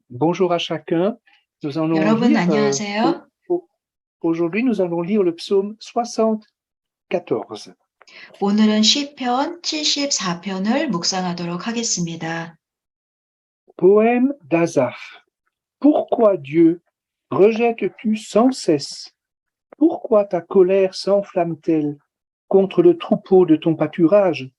Bonjour à chacun. Nous allons 여러분 lire, 안녕하세요. aujourd'hui, nous allons lire le psaume 74. 오늘은 시편 74편을 묵상하도록 하겠습니다. Poème d'Asaph. Pourquoi Dieu rejettes-tu sans cesse? Pourquoi ta colère s'enflamme-t-elle contre le troupeau de ton pâturage?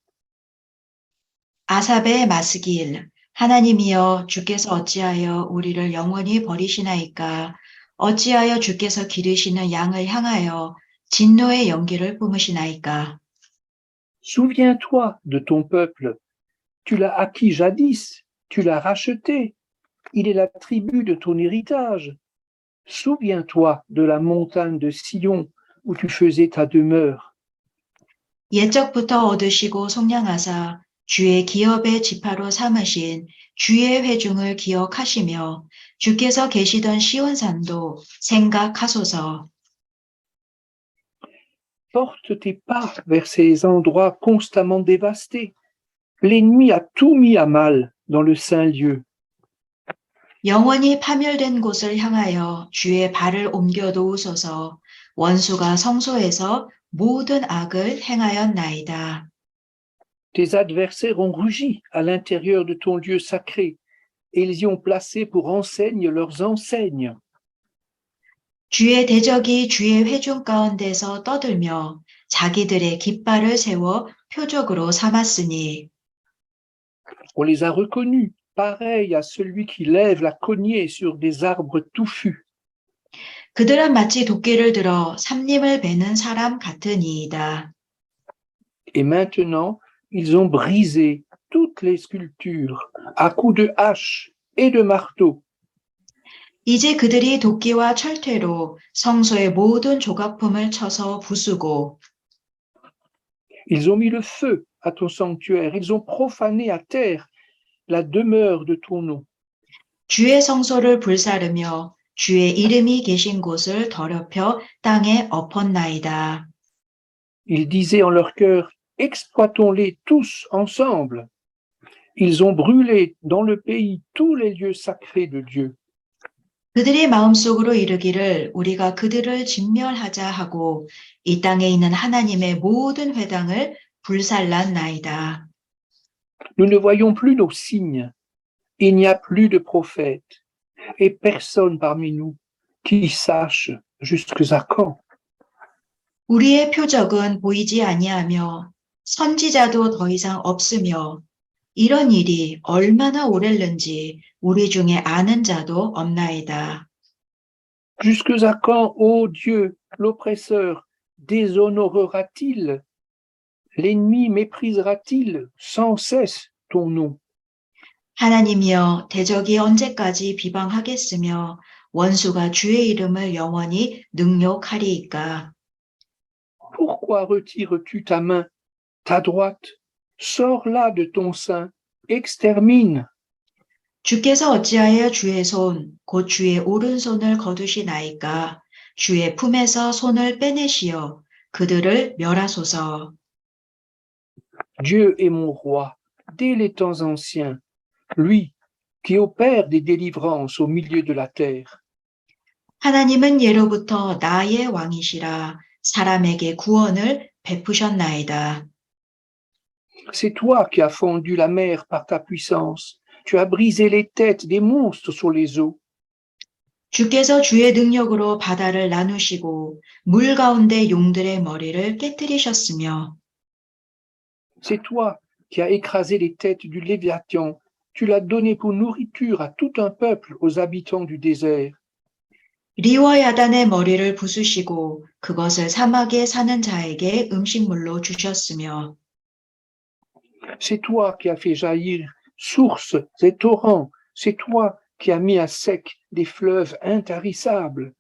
아삽의 마스길. 하나님이여 주께서 어찌하여 우리를 영원히 버리시나이까? 어찌하여 주께서 기르시는 양을 향하여 진노의 연기를 뿜으시나이까? Souviens-toi de ton peuple. Tu l'as acquis jadis, tu l'as racheté. Il est la tribu de ton héritage. Souviens-toi de la montagne de Sion où tu faisais ta demeure. 옛적부터 얻으시고 속량하사 주의 기업의 지파로 삼으신 주의 회중을 기억하시며 주께서 계시던 시온산도 생각하소서. Porte tes pas vers ces endroits constamment dévastés. L'ennemi a tout mis à mal dans le saint lieu. 영원히 파멸된 곳을 향하여 주의 발을 옮겨 놓으소서. 원수가 성소에서 모든 악을 행하였나이다. Tes adversaires ont rugi à l'intérieur de ton lieu sacré, et ils y ont placé pour enseigne leurs enseignes. 주의 대적이 주의 회중 가운데서 떠들며 자기들의 깃발을 세워 표적으로 삼았으니 On les a reconnus, pareils à celui qui lève la cognée sur des arbres touffus. 그들은 마치 도끼를 들어 삼림을 베는 사람 같으니이다. Et maintenant, ils ont brisé toutes les sculptures à coups de hache et de marteau. 이제 그들이 도끼와 철퇴로 성소의 모든 조각품을 쳐서 부수고 Ils ont mis le feu à ton sanctuaire, ils ont profané à terre la demeure de ton nom. 주의 성소를 불사르며 주의 이름이 계신 곳을 더럽혀 땅에 엎었나이다. Ils disaient en leur cœur, exploitons-les tous ensemble. Ils ont brûlé dans le pays tous les lieux sacrés de Dieu. 그들이 마음속으로 이르기를 우리가 그들을 진멸하자 하고 이 땅에 있는 하나님의 모든 회당을 불살랐나이다. Nous ne voyons plus nos signes. Il n'y a plus de prophètes et personne parmi nous qui sache jusqu'à quand. 우리의 표적은 보이지 아니하며 선지자도 더 이상 없으며 이런 일이 얼마나 오랬는지 우리 중에 아는 자도 없나이다. Jusqu'à quand, ô Dieu, l'oppresseur déshonorera-t-il? L'ennemi méprisera-t-il sans cesse ton nom? 하나님이여 대적이 언제까지 비방하겠으며 원수가 주의 이름을 영원히 능욕하리이까? Pourquoi retires-tu ta main, ta droite? Sors-la de ton sein, extermine. 주께서 어찌하여 주의 손, 곧 주의 오른손을 거두시나이까? 주의 품에서 손을 빼내시어 그들을 멸하소서. Dieu est mon roi dès les temps anciens, lui qui opère des délivrances au milieu de la terre. 하나님은 예로부터 나의 왕이시라 사람에게 구원을 베푸셨나이다. C'est toi qui as fendu la mer par ta puissance. Tu as brisé les têtes des monstres sur les eaux. 주께서 주의 능력으로 바다를 나누시고 물 가운데 용들의 머리를 깨뜨리셨으며 C'est toi qui as écrasé les têtes du Léviathan. Tu l'as donné pour nourriture à tout un peuple, aux habitants du désert. 리워야단의 머리를 부수시고 그것을 사막에 사는 자에게 음식물로 주셨으며 C'est toi qui as fait jaillir sources et torrents. C'est toi qui as mis à sec des fleuves intarissables.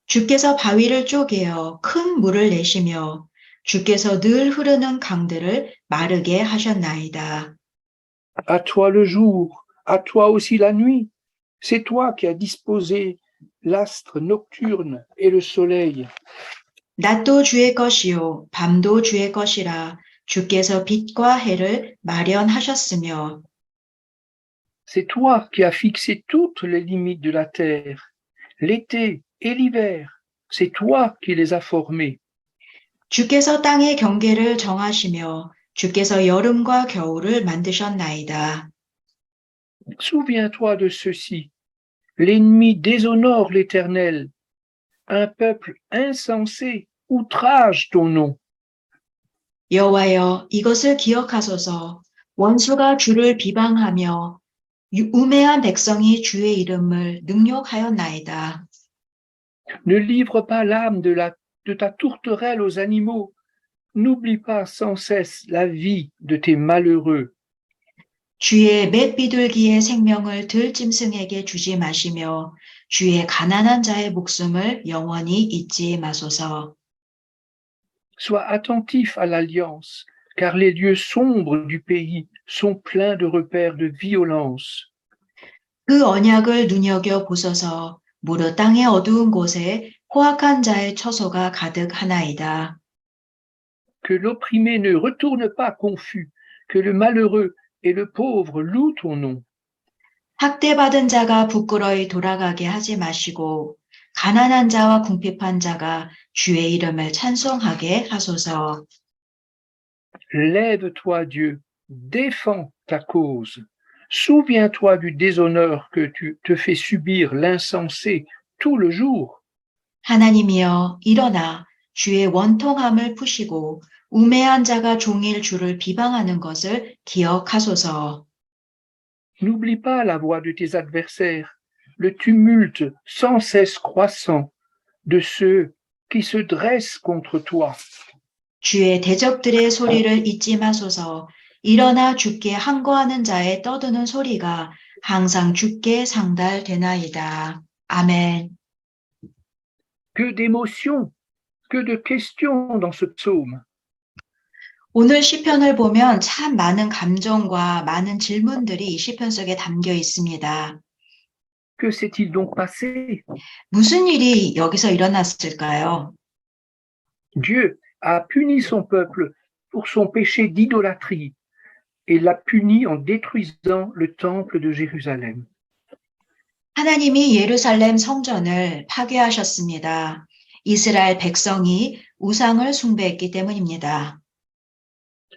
주께서 바위를 쪼개어 큰 물을 내시며 주께서 늘 흐르는 강들을 마르게 하셨나이다. À toi le jour, à toi aussi la nuit. C'est toi qui as disposé l'astre nocturne et le soleil. 낮도 주의 것이요 밤도 주의 것이라 주께서 빛과 해를 마련하셨으며 C'est toi qui as fixé toutes les limites de la terre, l'été et l'hiver. C'est toi qui les as formés. 주께서 땅의 경계를 정하시며 주께서 여름과 겨울을 만드셨나이다. Souviens-toi de ceci. L'ennemi déshonore l'Éternel. Un peuple insensé outrage ton nom. 여호와여, 이것을 기억하소서. 원수가 주를 비방하며 우매한 백성이 주의 이름을 능욕하였나이다. Ne livre pas l'âme de ta tourterelle aux animaux. N'oublie pas sans cesse la vie de tes malheureux. 주의 맷 비둘기의 생명을 들짐승에게 주지 마시며 주의 가난한 자의 목숨을 영원히 잊지 마소서. Sois attentif à l'alliance, car les lieux sombres du pays sont pleins de repères de violence. 그 언약을 눈여겨 보소서. 무릇 땅의 어두운 곳에 포악한 자의 처소가 가득하나이다. Que l'opprimé ne retourne pas confus, que le malheureux et le pauvre louent ton nom. 학대받은 자가 부끄러이 돌아가게 하지 마시고 가난한 자와 궁핍한 자가 주의 이름을 찬송하게 하소서. Lève-toi, Dieu, défends ta cause. Souviens-toi du déshonneur que tu te fais subir l'insensé tout le jour. 하나님이여 일어나 주의 원통함을 푸시고 우매한 자가 종일 주를 비방하는 것을 기억하소서. N'oublie pas la voix de tes adversaires, le tumulte sans cesse croissant de ceux qui se dressent contre toi. 주의 대적들의 소리를 잊지 마소서. 일어나 주께 항거하는 자의 떠드는 소리가 항상 주께 상달되나이다. 아멘. Que d'émotions, que de questions dans ce psaume. 오늘 시편을 보면 참 많은 감정과 많은 질문들이 이 시편 속에 담겨 있습니다. Que s'est-il donc passé? 무슨 일이 여기서 일어났을까요? Dieu a puni son peuple pour son péché d'idolâtrie et l'a puni en détruisant le temple de Jérusalem. 하나님이 예루살렘 성전을 파괴하셨습니다. 이스라엘 백성이 우상을 숭배했기 때문입니다.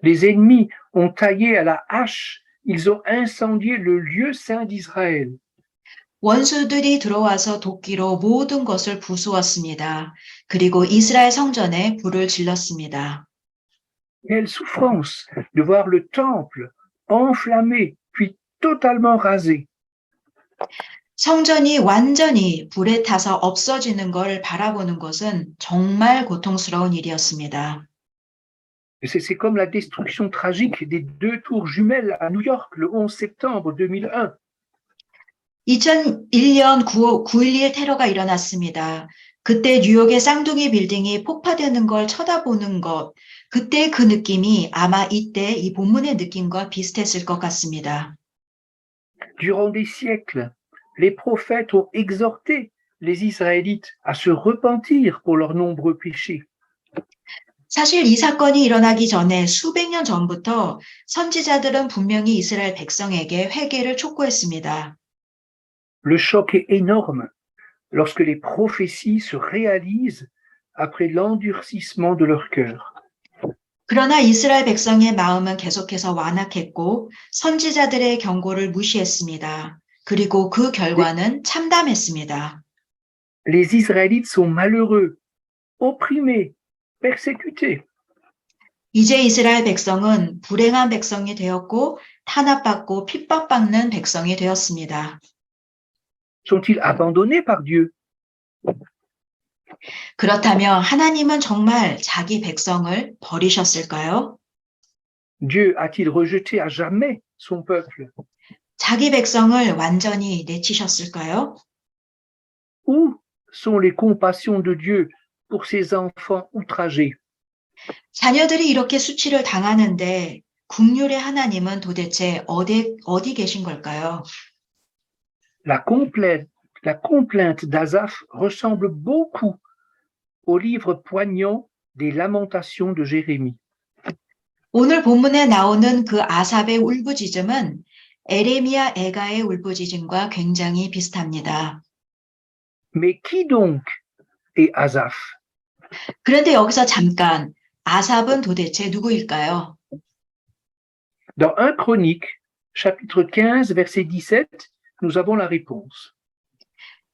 Les ennemis ont taillé à la hache, ils ont incendié le lieu saint d'Israël. 원수들이 들어와서 도끼로 모든 것을 부수었습니다. 그리고 이스라엘 성전에 불을 질렀습니다. Quelle souffrance de voir le temple enflammé puis totalement rasé. 성전이 완전히 불에 타서 없어지는 걸 바라보는 것은 정말 고통스러운 일이었습니다. C'est comme la destruction tragique des deux tours jumelles à New York le 11 septembre 2001. 2001년 9.11 테러가 일어났습니다. 그때 뉴욕의 쌍둥이 빌딩이 폭파되는 걸 쳐다보는 것, 그때 그 느낌이 아마 이때 이 본문의 느낌과 비슷했을 것 같습니다. Durant des siècles, les prophètes ont exhorté les Israélites à se repentir pour leurs nombreux péchés. 사실 이 사건이 일어나기 전에 수백 년 전부터 선지자들은 분명히 이스라엘 백성에게 회개를 촉구했습니다. Le choc est énorme lorsque les prophéties se réalisent après l'endurcissement de leur cœur. 그러나 이스라엘 백성의 마음은 계속해서 완악했고 선지자들의 경고를 무시했습니다. 그리고 그 결과는 참담했습니다. Les Israélites sont malheureux, opprimés, persécutés. 이제 이스라엘 백성은 불행한 백성이 되었고 탄압받고 핍박받는 백성이 되었습니다. Sont-ils abandonnés par Dieu? 그렇다면 하나님은 정말 자기 백성을 버리셨을까요? Dieu a-t-il rejeté à jamais son peuple? 자기 백성을 완전히 내치셨을까요? Où sont les compassions de Dieu pour ses enfants outragés? 자녀들이 이렇게 수치를 당하는데 긍휼의 하나님은 도대체 어디 계신 걸까요? La complainte d'Asaph ressemble beaucoup au livre poignant des lamentations de Jérémie. 오늘 본문에 나오는 그 아삽의 울부짖음은 에레미야 애가의 울부짖음과 굉장히 비슷합니다. Mais qui donc est Asaph? 그런데 여기서 잠깐 아삽은 도대체 누구일까요? Dans 1 Chronique, chapitre 15, verset 17, nous avons la réponse.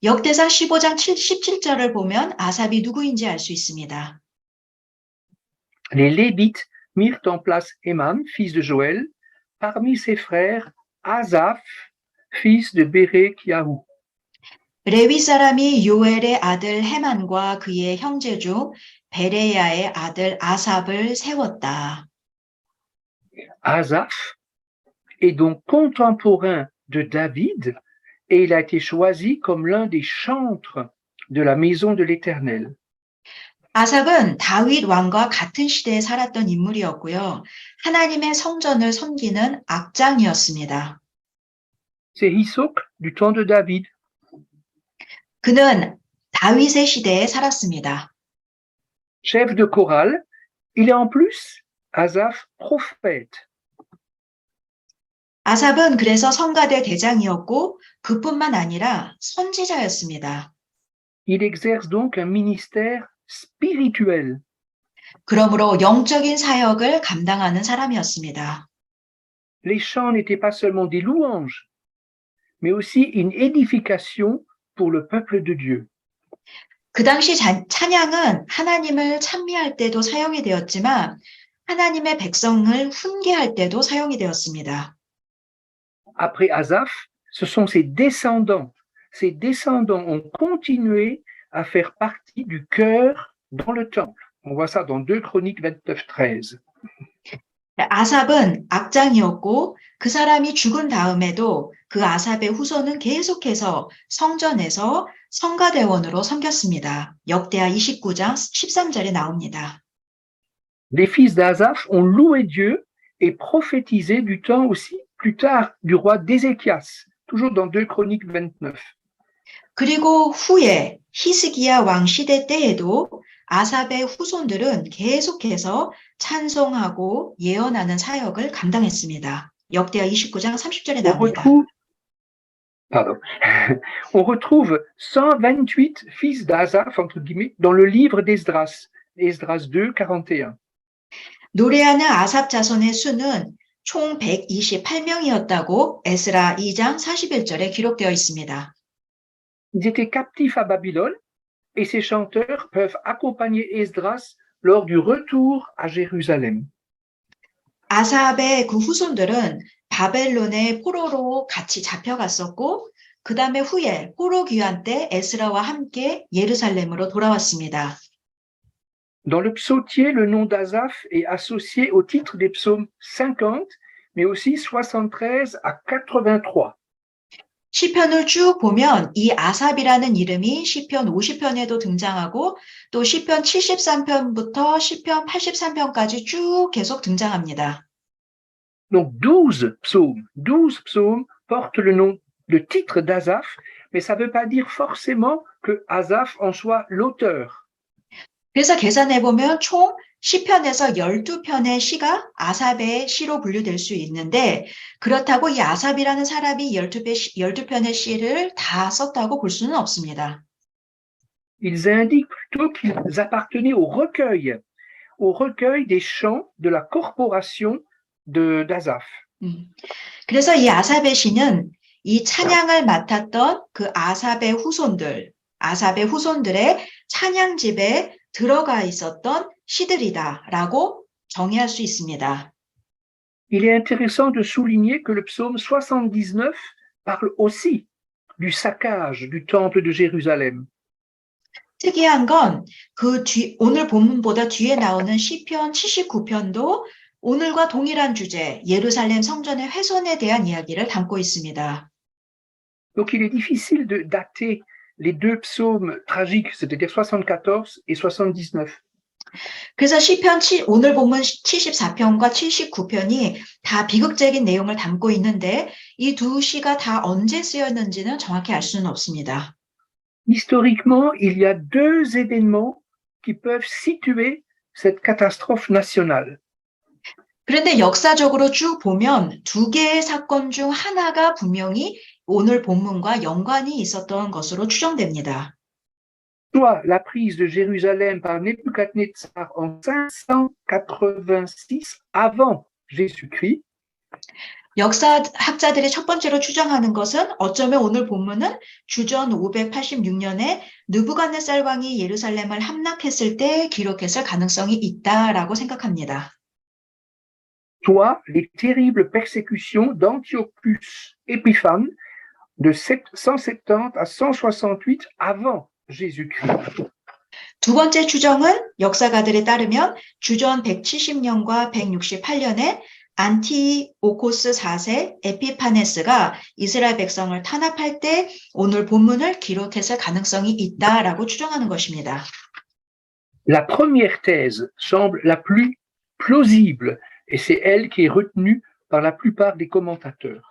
역대상 15장 17절을 보면 아삽이 누구인지 알 수 있습니다. Les Lévites mirent en place Héman, fils de Joël, parmi ses frères Asaph, fils de Béréchiahu. 레위 사람이 요엘의 아들 헤만과 그의 형제 중 베레야의 아들 아삽을 세웠다. Asaph est donc contemporain de David et il a été choisi comme l'un des chantres de la maison de l'Éternel. 아삽은 다윗 왕과 같은 시대에 살았던 인물이었고요. 하나님의 성전을 섬기는 악장이었습니다. C'est Hisoc du temps de David. 그는 다윗의 시대에 살았습니다. Chef de chorale, il est en plus Asaph prophète. 아삽은 그래서 성가대 대장이었고 그뿐만 아니라 선지자였습니다. Il exerce donc un ministère spirituel. 그러므로 영적인 사역을 감당하는 사람이었습니다. Les chants n'étaient pas seulement des louanges, mais aussi une édification pour le peuple de Dieu. 그 당시 찬양은 하나님을 찬미할 때도 사용이 되었지만 하나님의 백성을 훈계할 때도 사용이 되었습니다. Après Asaph, ce sont ses descendants. Ses descendants ont continué à faire partie du chœur dans le temple. On voit ça dans 2 Chroniques 29, 13. 아삽은 악장이었고 그 사람이 죽은 다음에도 그 아삽의 후손은 계속해서 성전에서 성가대원으로 섬겼습니다. 역대하 29장 13절에 나옵니다. Les fils d'Asaph ont loué Dieu et prophétisé du temps aussi plus tard du roi d'Ézéchias, toujours dans 2 Chroniques 29. 그리고 후에 히스기야 왕 시대 때에도 아삽의 후손들은 계속해서 찬송하고 예언하는 사역을 감당했습니다. 역대하 29장 30절에 나옵니다. On retrouve 128 fils d'Asaph, entre guillemets, dans le livre d'Esdras, Esdras 2, 41. 노래하는 아삽 자손의 수는 총 128명이었다고 에스라 2장 41절에 기록되어 있습니다. Ils étaient captifs à Babylone et ces chanteurs peuvent accompagner Esdras lors du retour à Jérusalem. 아삽의 그 후손들은 바벨론의 포로로 같이 잡혀갔었고 그 다음에 후에 포로 귀환 때 에스라와 함께 예루살렘으로 돌아왔습니다. Dans le psautier, le nom d'Asaph est associé au titre des psaumes 50, mais aussi 73 à 83. 시편을 쭉 보면 이 아삽이라는 이름이 시편 50편에도 등장하고 또 시편 73편부터 시편 83편까지 쭉 계속 등장합니다. Donc 12 psaumes portent le titre d'Asaph, mais ça ne veut pas dire forcément que Asaph en soit l'auteur. 그래서 계산해보면 총 시편에서 12편의 시가 아삽의 시로 분류될 수 있는데 그렇다고 이 아삽이라는 사람이 12편의 시를 다 썼다고 볼 수는 없습니다. Ils indiquent plutôt qu'ils appartenaient au recueil des chants de la corporation d'Asaph. 그래서 이 아삽의 시는 이 찬양을 맡았던 그 아삽의 후손들의 찬양집에 들어가 있었던 시들이다라고 정의할 수 있습니다. Il est intéressant de souligner que le psaume 79 parle aussi du saccage du temple de Jérusalem. 특이한 건 오늘 본문보다 뒤에 나오는 시편 79편도 오늘과 동일한 주제, 예루살렘 성전의 훼손에 대한 이야기를 담고 있습니다. Donc il est difficile de dater les deux psaumes tragiques, c'est-à-dire 74 et 79. 그래서 오늘 본문 74편과 79편이 다 비극적인 내용을 담고 있는데 이 두 시가 다 언제 쓰였는지는 정확히 알 수는 없습니다. Historiquement, il y a deux événements qui peuvent situer cette catastrophe nationale. 그런데 역사적으로 쭉 보면 두 개의 사건 중 하나가 분명히 오늘 본문과 연관이 있었던 것으로 추정됩니다. Soit la prise de Jérusalem par Nebuchadnezzar en 586 avant Jésus-Christ, 역사학자들이 첫 번째로 추정하는 것은 어쩌면 오늘 본문은 주전 586년에 느부갓네살 왕이 예루살렘을 함락했을 때 기록했을 가능성이 있다라고 생각합니다. soit les terribles persécutions d'Antiochus Épiphane de 170 à 168 avant Jésus-Christ. 두 번째 추정은 역사가들에 따르면 주전 170년과 168년에 안티오코스 4세 에피파네스가 이스라엘 백성을 탄압할 때 오늘 본문을 기록했을 가능성이 있다라고 추정하는 것입니다. La première thèse semble la plus plausible et c'est elle qui est retenue par la plupart des commentateurs.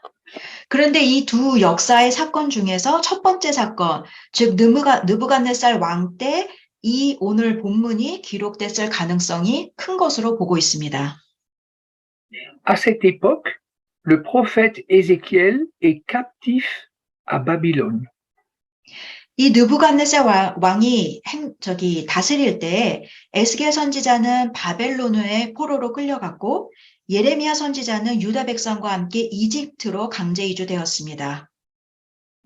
그런데 이 두 역사의 사건 중에서 첫 번째 사건, 즉 느부갓네살 왕 때 이 오늘 본문이 기록됐을 가능성이 큰 것으로 보고 있습니다. À cette époque, le prophète Ézéchiel est captif à Babylone. 이 느부갓네살 왕이 다스릴 때 에스겔 선지자는 바벨론의 포로로 끌려갔고 예레미야 선지자는 유다 백성과 함께 이집트로 강제 이주되었습니다.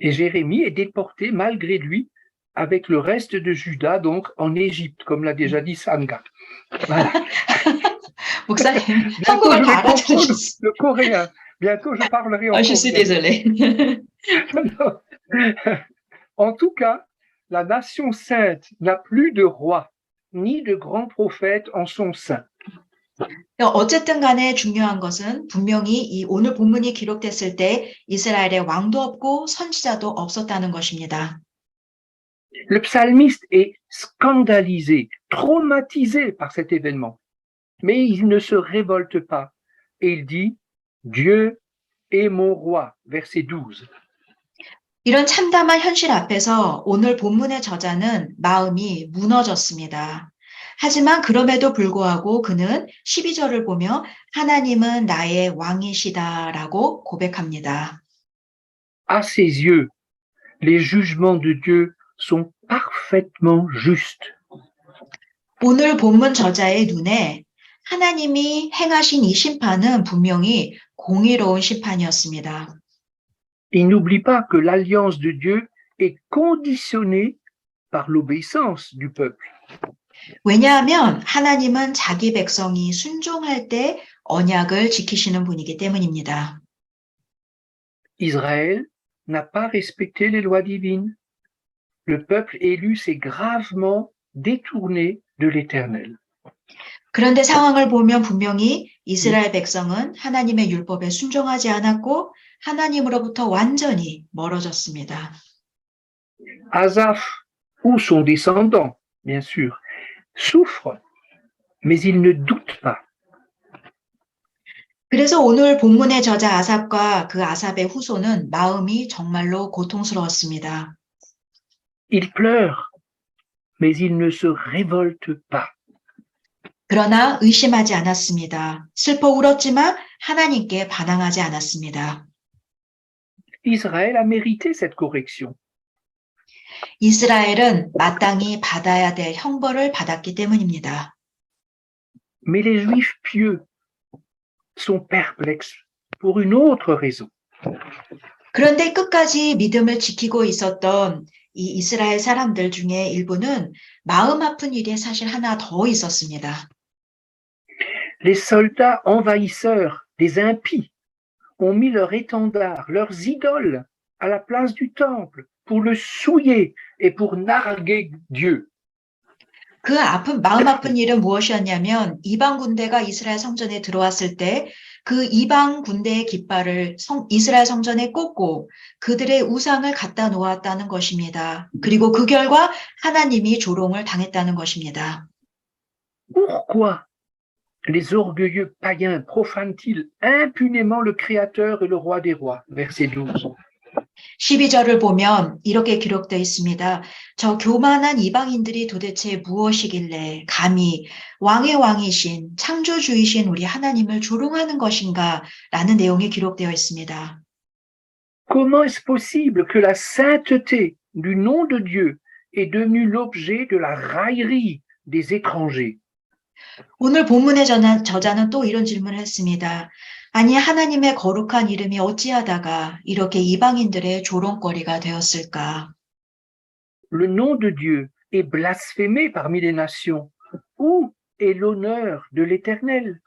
Et Jérémie est déporté malgré lui avec le reste de Juda, donc en Égypte, comme l'a déjà dit Sanga. Voilà. 목사님, Bientôt, 한국말 je 다 vais comprendre 알아들으셨어요. le coréen. Bientôt, je parlerai en Je suis coréen. désolée. En tout cas, la nation sainte n'a plus de roi ni de grand prophète en son sein. 어쨌든 간에 중요한 것은 분명히 이 오늘 본문이 기록됐을 때 이스라엘에 왕도 없고 선지자도 없었다는 것입니다. Le psalmiste est scandalisé, traumatisé par cet événement, mais il ne se révolte pas et il dit « Dieu est mon roi » verset 12. 이런 참담한 현실 앞에서 오늘 본문의 저자는 마음이 무너졌습니다. 하지만 그럼에도 불구하고 그는 12절을 보며 하나님은 나의 왕이시다라고 고백합니다. À ses yeux, les jugements de Dieu sont parfaitement justes. 오늘 본문 저자의 눈에 하나님이 행하신 이 심판은 분명히 공의로운 심판이었습니다. Il n'oublie pas que l'alliance de Dieu est conditionnée par l'obéissance du peuple. 왜냐하면 하나님은 자기 백성이 순종할 때 언약을 지키시는 분이기 때문입니다. Israël n'a pas respecté les lois divines. Le peuple élu s'est gravement détourné de l'Éternel. 그런데 상황을 보면 분명히 이스라엘 백성은 하나님의 율법에 순종하지 않았고 하나님으로부터 완전히 멀어졌습니다. Asaph ou son descendant, bien sûr, souffre, mais il ne doute pas. 그래서 오늘 본문의 저자 아삽과 그 아삽의 후손은 마음이 정말로 고통스러웠습니다. Il pleure, mais il ne se révolte pas. 그러나 의심하지 않았습니다. 슬퍼 울었지만 하나님께 반항하지 않았습니다. Israël a mérité cette correction. 이스라엘은 마땅히 받아야 될 형벌을 받았기 때문입니다. Mais les Juifs pieux sont perplexes pour une autre raison. 그런데 끝까지 믿음을 지키고 있었던 이 이스라엘 사람들 중에 일부는 마음 아픈 일이 사실 하나 더 있었습니다. Les soldats envahisseurs des impies ont mis leur étendard, leurs idoles, à la place du temple pour le souiller et pour narguer Dieu. 그 마음 아픈 일은 무엇이었냐면 이방 군대가 이스라엘 성전에 들어왔을 때 그 이방 군대의 깃발을 이스라엘 성전에 꽂고 그들의 우상을 갖다 놓았다는 것입니다. 그리고 그 결과 하나님이 조롱을 당했다는 것입니다. Pourquoi les orgueilleux païens profanent-ils impunément le Créateur et le Roi des rois? Verset 12. 12절을 보면 이렇게 기록되어 있습니다. 저 교만한 이방인들이 도대체 무엇이길래 감히 왕의 왕이신 창조주이신 우리 하나님을 조롱하는 것인가? 라는 내용이 기록되어 있습니다. Comment est-ce possible que la sainteté du nom de Dieu est devenue l'objet de la raillerie des étrangers? 오늘 본문의 저자는 또 이런 질문을 했습니다. 아니, 하나님의 거룩한 이름이 어찌하다가 이렇게 이방인들의 조롱거리가 되었을까? Le nom de Dieu est blasphémé parmi les nations. Où est l'honneur de l'Éternel?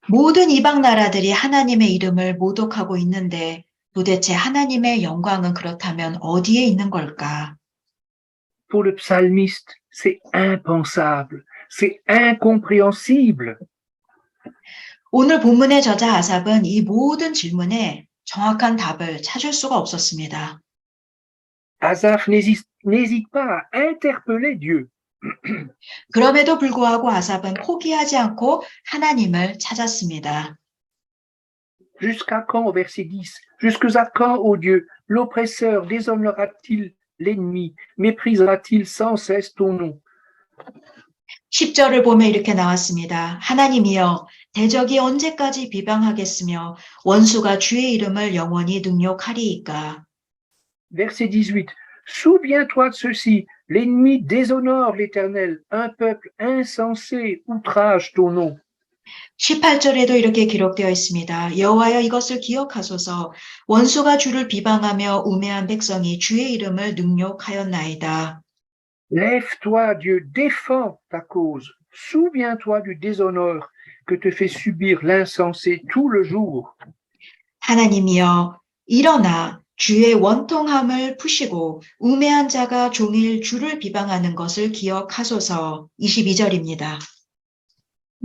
모든 이방 나라들이 하나님의 이름을 모독하고 있는데 도대체 하나님의 영광은 그렇다면 어디에 있는 걸까? Pour le psalmiste, c'est impensable, c'est incompréhensible. 오늘 본문의 저자 아삽은 이 모든 질문에 정확한 답을 찾을 수가 없었습니다. Asaph n'hésite pas à interpeller Dieu. 그럼에도 불구하고 아삽은 포기하지 않고 하나님을 찾았습니다. Jusqu'à quand, au verset 10, jusqu'à quand, ô Dieu, l'oppresseur déshonorera-t-il l'ennemi, méprisera-t-il sans cesse ton nom? 10절을 보면 이렇게 나왔습니다. 하나님이여, 대적이 언제까지 비방하겠으며 원수가 주의 이름을 영원히 능욕하리이까? Verset 18, souviens-toi de ceci, l'ennemi déshonore l'Éternel, un peuple insensé outrage ton nom. 18절에도 이렇게 기록되어 있습니다. 여호와여 이것을 기억하소서. 원수가 주를 비방하며 우매한 백성이 주의 이름을 능욕하였나이다. Lève-toi, Dieu, défends ta cause. Souviens-toi du déshonneur que te fait subir l'insensé tout le jour. 하나님이여 일어나 주의 원통함을 푸시고 우매한 자가 종일 주를 비방하는 것을 기억하소서. 22절입니다.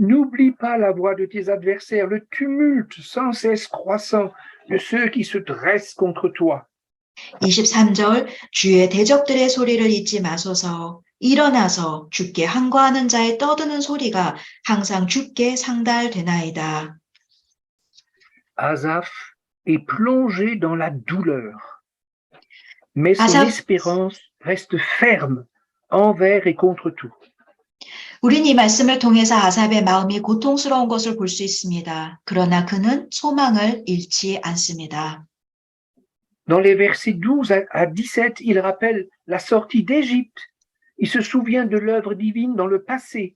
N'oublie pas la voix de tes adversaires, le tumulte sans cesse croissant de ceux qui se dressent contre toi. 23절 주의 대적들의 소리를 잊지 마소서. 일어나서 주께 항거하는 자의 떠드는 소리가 항상 주께 상달되나이다. Asaph est plongé dans la douleur, mais son Asaph- espérance reste ferme envers et contre tout. 우린 이 말씀을 통해서 아삽의 마음이 고통스러운 것을 볼 수 있습니다. 그러나 그는 소망을 잃지 않습니다. Dans les versets 12 à 17, il rappelle la sortie d'Égypte. Il se souvient de l'œuvre divine dans le passé.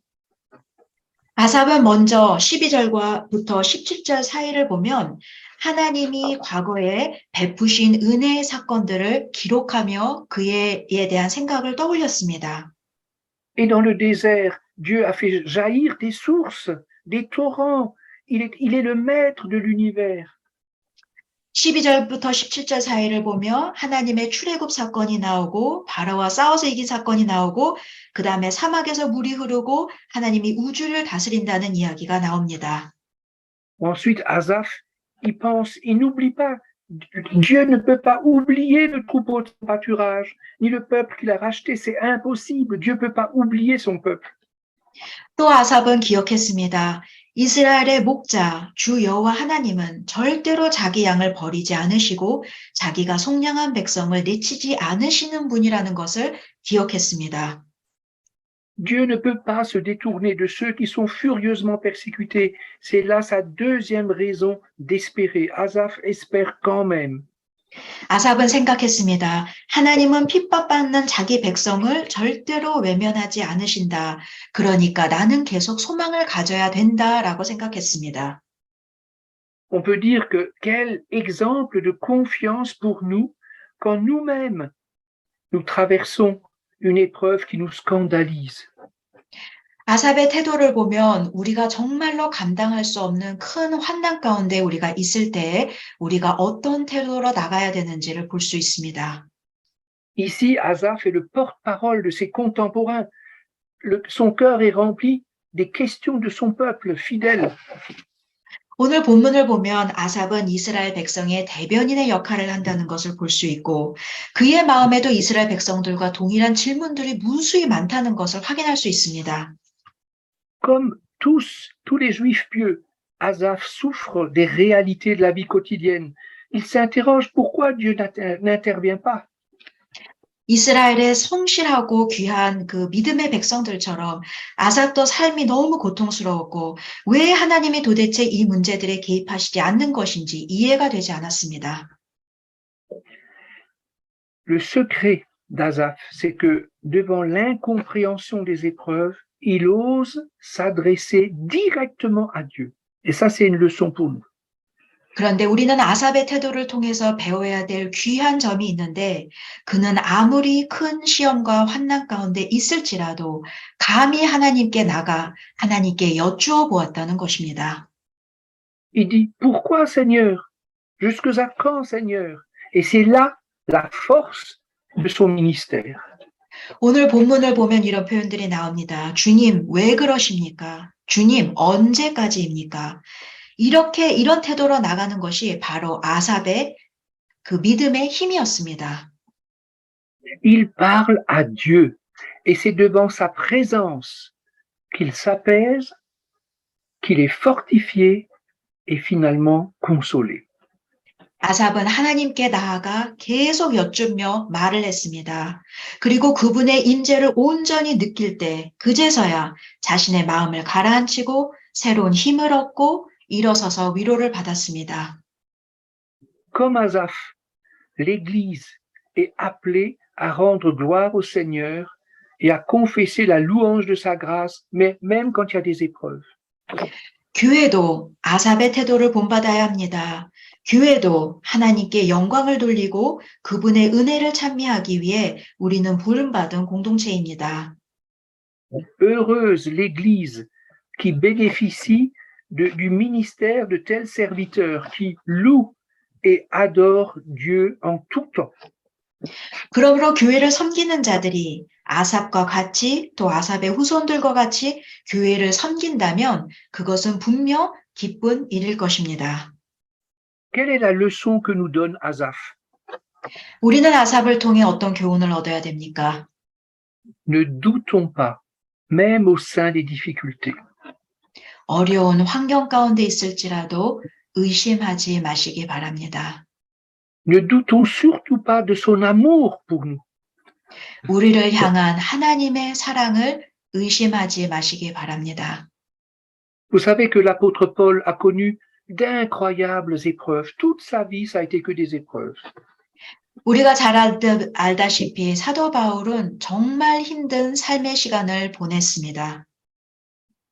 아삽은 먼저 12절부터 17절 사이를 보면 하나님이 과거에 베푸신 은혜의 사건들을 기록하며 그에 대한 생각을 떠올렸습니다. Et dans le désert, Dieu a fait jaillir des sources, des torrents. Il est le maître de l'univers. 12절부터 17절 사이를 보며 하나님의 출애굽 사건이 나오고 바로와 싸워서 이긴 사건이 나오고 그 다음에 사막에서 물이 흐르고 하나님이 우주를 다스린다는 이야기가 나옵니다. Ensuite, Asaph, il pense, il n'oublie pas. Dieu ne peut pas oublier le troupeau de pâturage, ni le peuple qu'il a racheté. C'est impossible. Dieu ne peut pas oublier son peuple. 또 아삽은 기억했습니다. 이스라엘의 목자 주 여호와 하나님은 절대로 자기 양을 버리지 않으시고 자기가 속량한 백성을 내치지 않으시는 분이라는 것을 기억했습니다. Dieu ne peut pas se détourner de ceux qui sont furieusement persécutés. C'est là sa deuxième raison d'espérer. Asaph espère quand même. 아삽은 생각했습니다. 하나님은 핍박받는 자기 백성을 절대로 외면하지 않으신다. 그러니까 나는 계속 소망을 가져야 된다라고 생각했습니다. On peut dire que quel exemple de confiance pour nous quand nous-mêmes nous traversons une épreuve qui nous scandalise. 아삽의 태도를 보면 우리가 정말로 감당할 수 없는 큰 환난 가운데 우리가 있을 때 우리가 어떤 태도로 나가야 되는지를 볼 수 있습니다. Ici, Asaph est le porte-parole de ses contemporains. Son cœur est rempli des questions de son peuple fidèle. 오늘 본문을 보면 아삽은 이스라엘 백성의 대변인의 역할을 한다는 것을 볼 수 있고 그의 마음에도 이스라엘 백성들과 동일한 질문들이 무수히 많다는 것을 확인할 수 있습니다. Comme tous les juifs pieux, Asaph souffre des réalités de la vie quotidienne. il s'interroge pourquoi Dieu n'intervient pas. 이스라엘의 성실하고 귀한 그 믿음의 백성들처럼 아삽도 삶이 너무 고통스러웠고 왜 하나님이 도대체 이 문제들에 개입하시지 않는 것인지 이해가 되지 않았습니다. Le secret d'Asaph, c'est que devant l'incompréhension des épreuves, il ose s'adresser directement à Dieu. Et ça, c'est une leçon pour nous. 그런데 우리는 아삽의 태도를 통해서 배워야 될 귀한 점이 있는데 그는 아무리 큰 시험과 환난 가운데 있을지라도 감히 하나님께 나가 하나님께 여쭈어 보았다는 것입니다. Il dit, pourquoi Seigneur? Jusqu'à quand Seigneur? Et c'est là la force de son ministère. 오늘 본문을 보면 이런 표현들이 나옵니다. 주님, 왜 그러십니까? 주님, 언제까지입니까? 이런 태도로 나가는 것이 바로 아삽의 그 믿음의 힘이었습니다. Il parle à Dieu et c'est devant sa présence qu'il s'apaise, qu'il est fortifié et finalement consolé. 아삽은 하나님께 나아가 계속 여쭈며 말을 했습니다. 그리고 그분의 임재를 온전히 느낄 때 그제서야 자신의 마음을 가라앉히고 새로운 힘을 얻고 일어서서 위로를 받았습니다. Comme Asaph, l'Église est appelée à rendre gloire au Seigneur et à confesser la louange de sa grâce, mais même quand il y a des épreuves. 교회도 아삽의 태도를 본받아야 합니다. 교회도 하나님께 영광을 돌리고 그분의 은혜를 찬미하기 위해 우리는 부름받은 공동체입니다. Heureuse l'Église qui bénéficie du ministère de tels serviteurs qui louent et adorent Dieu en tout temps. 그러므로 교회를 섬기는 자들이 아삽과 같이 또 아삽의 후손들과 같이 교회를 섬긴다면 그것은 분명 기쁜 일일 것입니다. Quelle est la leçon que nous donne Asaph? 우리는 아삽을 통해 어떤 교훈을 얻어야 됩니까? Ne doutons pas, même au sein des difficultés. 어려운 환경 가운데 있을지라도 의심하지 마시기 바랍니다. Ne doutons surtout pas de son amour pour nous. 우리를 향한 하나님의 사랑을 의심하지 마시기 바랍니다. Vous savez que l'apôtre Paul a connu d'incroyables épreuves. Toute sa vie, ça a été que des épreuves. 우리가 잘 알다시피 사도 바울은 정말 힘든 삶의 시간을 보냈습니다.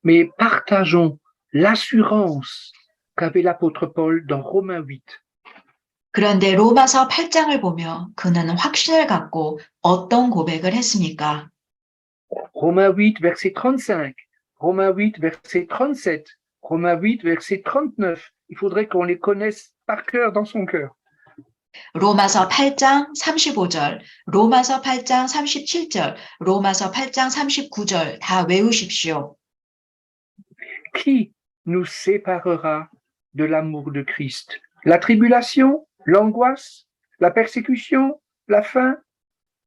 Mais partageons l'assurance qu'avait l'apôtre Paul dans Romains 8. 그런데 로마서 8장을 보며 그는 확신을 갖고 어떤 고백을 했습니까? Romains 8, verset 35, Romains 8, verset 37, Romains 8, verset 39. Il faudrait qu'on les connaisse par cœur dans son cœur. 로마서 8장 35절, 로마서 8장 37절, 로마서 8장 39절 다 외우십시오. Qui nous séparera de l'amour de Christ? La tribulation, l'angoisse, la persécution, la faim,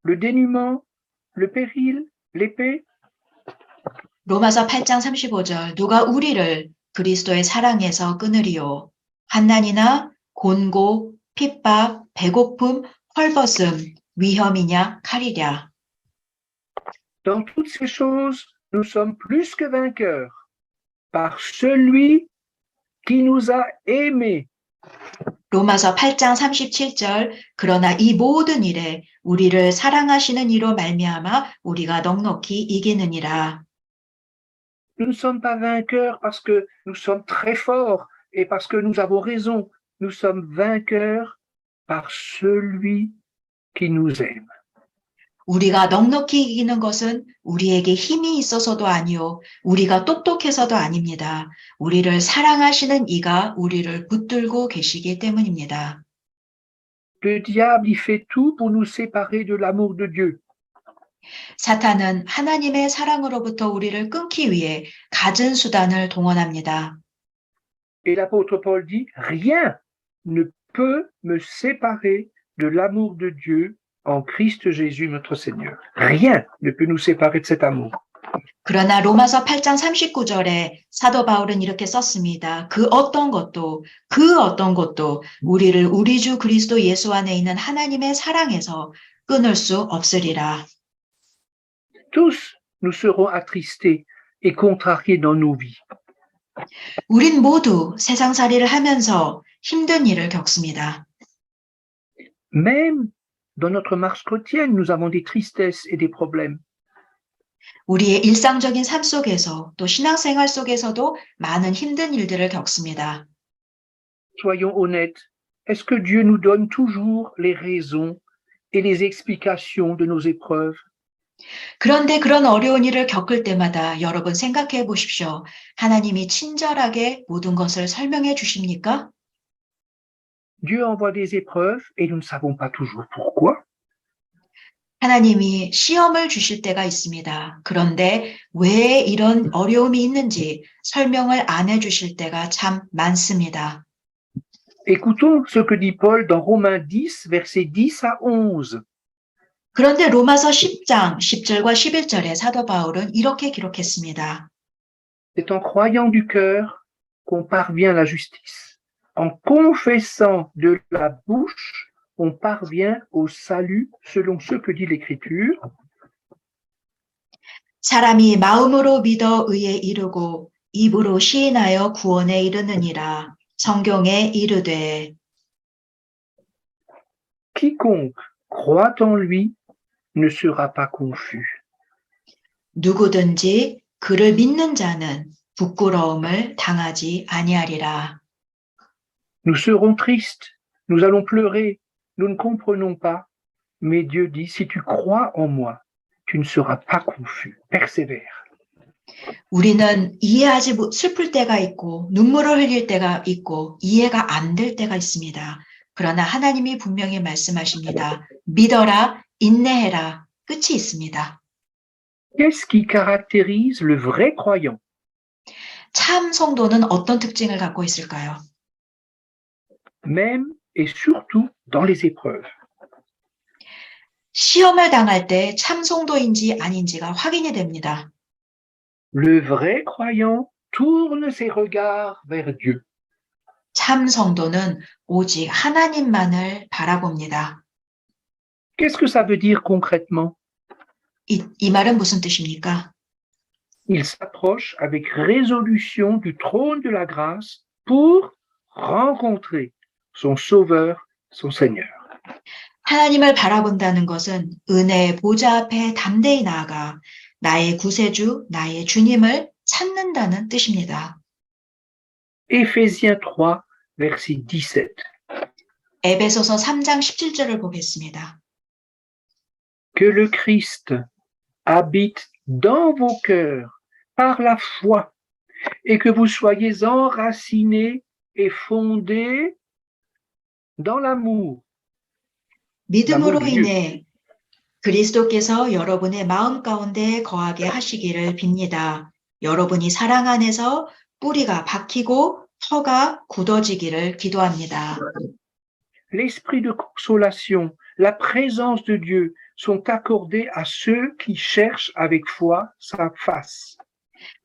le dénuement, le péril, l'épée? 로마서 8장 35절 누가 우리를 그리스도의 사랑에서 끊으리요? 환난이나 곤고, 핍박, 배고픔, 헐벗음, 위험이냐, 칼이랴. Dans toutes ces choses, nous sommes plus que vainqueurs par celui qui nous a aimés. 로마서 8장 37절 그러나 이 모든 일에 우리를 사랑하시는 이로 말미암아 우리가 넉넉히 이기느니라. Nous ne sommes pas vainqueurs parce que nous sommes très forts et parce que nous avons raison. Nous sommes vainqueurs par celui qui nous aime. 우리가 넉넉히 이기는 것은 우리에게 힘이 있어서도 아니요, 우리가 똑똑해서도 아닙니다. 우리를 사랑하시는 이가 우리를 붙들고 계시기 때문입니다. Le diable y fait tout pour nous séparer de l'amour de Dieu. 사탄은 하나님의 사랑으로부터 우리를 끊기 위해 갖은 수단을 동원합니다. Et l'apôtre Paul dit, rien ne peut me séparer de l'amour de Dieu en Christ Jésus notre Seigneur. Rien ne peut nous séparer de cet amour. 그러나 로마서 8장 39절에 사도 바울은 이렇게 썼습니다. 그 어떤 것도 우리를 우리 주 그리스도 예수 안에 있는 하나님의 사랑에서 끊을 수 없으리라. Tous nous serons attristés et contrariés dans nos vies. 우린 모두 세상살이를 하면서 힘든 일을 겪습니다. Même dans notre marche chrétienne, nous avons des tristesses et des problèmes. 우리의 일상적인 삶 속에서 또 신앙생활 속에서도 많은 힘든 일들을 겪습니다. Soyons honnêtes, est-ce que Dieu nous donne toujours les raisons et les explications de nos épreuves? 그런데 그런 어려운 일을 겪을 때마다 여러분 생각해 보십시오. 하나님이 친절하게 모든 것을 설명해 주십니까? Dieu envoie des épreuves et nous ne savons pas toujours pourquoi. 하나님이 시험을 주실 때가 있습니다. 그런데 왜 이런 어려움이 있는지 설명을 안 해주실 때가 참 많습니다. Écoutons ce que dit Paul dans Romains 10, versets 10 à 11. 그런데 로마서 10장 10절과 11절에 사도 바울은 이렇게 기록했습니다. C'est en croyant du cœur qu'on parvient à la justice. En confessant de la bouche, on parvient au salut selon ce que dit l'Écriture. 사람이 마음으로 믿어 의에 이르고 입으로 시인하여 구원에 이르느니라. 성경에 이르되 Quiconque croit en lui ne sera pas confus. 누구든지 그를 믿는 자는 부끄러움을 당하지 아니하리라. Nous serons tristes, nous allons pleurer, nous ne comprenons pas, mais Dieu dit, si tu crois en moi, tu ne seras pas confus. Persévère. 우리는 슬플 때가 있고 눈물을 흘릴 때가 있고 이해가 안 될 때가 있습니다. 그러나 하나님이 분명히 말씀하십니다. 믿어라, 인내해라, 끝이 있습니다. Qu'est-ce qui caractérise le vrai croyant? 참 성도는 어떤 특징을 갖고 있을까요? Même et surtout dans les épreuves. 시험을 당할 때 참 성도인지 아닌지가 확인이 됩니다. Le vrai croyant tourne ses regards vers Dieu. 참 성도는 오직 하나님만을 바라봅니다. Qu'est-ce que ça veut dire concrètement? 이 말은 무슨 뜻입니까? Il s'approche avec résolution du trône de la grâce pour rencontrer son Sauveur, son Seigneur. 하나님을 바라본다는 것은 은혜의 보좌 앞에 담대히 나아가 나의 구세주, 나의 주님을 찾는다는 뜻입니다. Éphésiens 3, verset 17. 에베소서 3장 17절을 보겠습니다. Que le Christ habite dans vos cœurs par la foi et que vous soyez enracinés et fondés dans l'amour. 믿음으로 인해 그리스도께서 여러분의 마음 가운데 거하게 하시기를 빕니다. 여러분이 사랑 안에서 뿌리가 박히고 터가 굳어지기를 기도합니다. L'esprit de consolation, la présence de Dieu sont accordés à ceux qui cherchent avec foi sa face.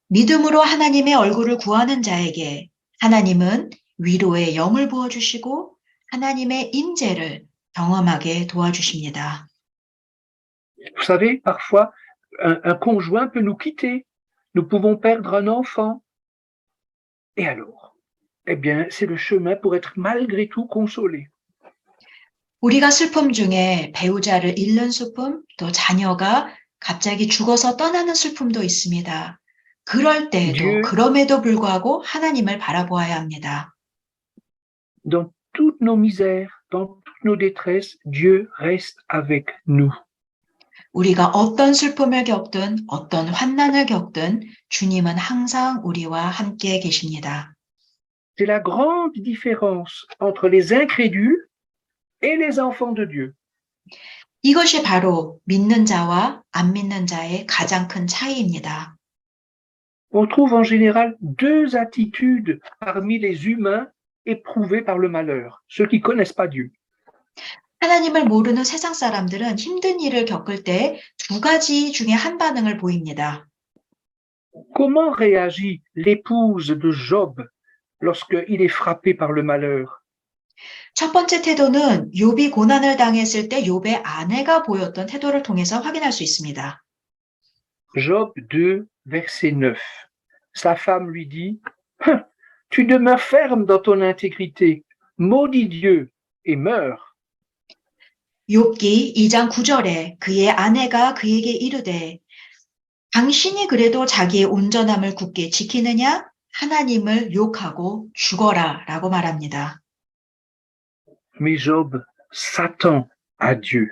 믿음으로 하나님의 얼굴을 구하는 자에게 하나님은 위로의 영을 부어주시고 하나님의 임재를 경험하게 도와주십니다. Vous savez, parfois, un conjoint peut nous quitter. Nous pouvons perdre un enfant. Et alors? Eh bien, c'est le chemin pour être malgré tout consolé. 우리가 슬픔 중에 배우자를 잃는 슬픔, 또 자녀가 갑자기 죽어서 떠나는 슬픔도 있습니다. 그럴 때에도 그럼에도 불구하고 하나님을 바라보아야 합니다. Dans toutes nos misères, dans toutes nos détresses, Dieu reste avec nous. 우리가 어떤 슬픔을 겪든 어떤 환난을 겪든 주님은 항상 우리와 함께 계십니다. C'est la grande différence entre les incrédules et les enfants de Dieu. 이것이 바로 믿는 자와 안 믿는 자의 가장 큰 차이입니다. On trouve en général deux attitudes parmi les humains éprouvés par le malheur, ceux qui ne connaissent pas Dieu. 하나님을 모르는 세상 사람들은 힘든 일을 겪을 때 두 가지 중에 한 반응을 보입니다. Comment réagit l'épouse de Job lorsqu'il est frappé par le malheur? 첫 번째 태도는 욥이 고난을 당했을 때 욥의 아내가 보였던 태도를 통해서 확인할 수 있습니다. Job 2, verset 9. Sa femme lui dit, tu demeures ferme dans ton intégrité, maudis Dieu et meurs. 욥기 2장 9절에 그의 아내가 그에게 이르되 당신이 그래도 자기의 온전함을 굳게 지키느냐? 하나님을 욕하고 죽어라 라고 말합니다. Mais Job s'attend à Dieu.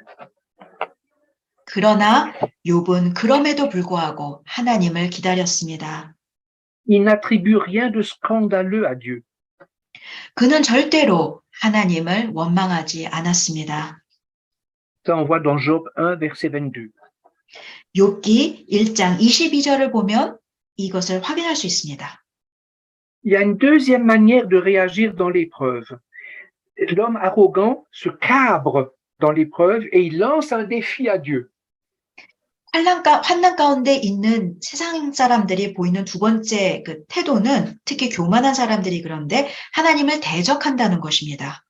그러나 욥은 그럼에도 불구하고 하나님을 기다렸습니다. Il n'attribue rien de scandaleux à Dieu. 그는 절대로 하나님을 원망하지 않았습니다. Ça, on voit dans Job 1, verset 22. 욥기 1장 22절을 보면 이것을 확인할 수 있습니다. Il y a une deuxième manière de réagir dans l'épreuve. L'homme arrogant se cabre dans l'épreuve et il lance un défi à Dieu. 환난 가운데 있는 세상 사람들이 보이는 두 번째 그 태도는 특히 교만한 사람들이 그런데 하나님을 대적한다는 것입니다.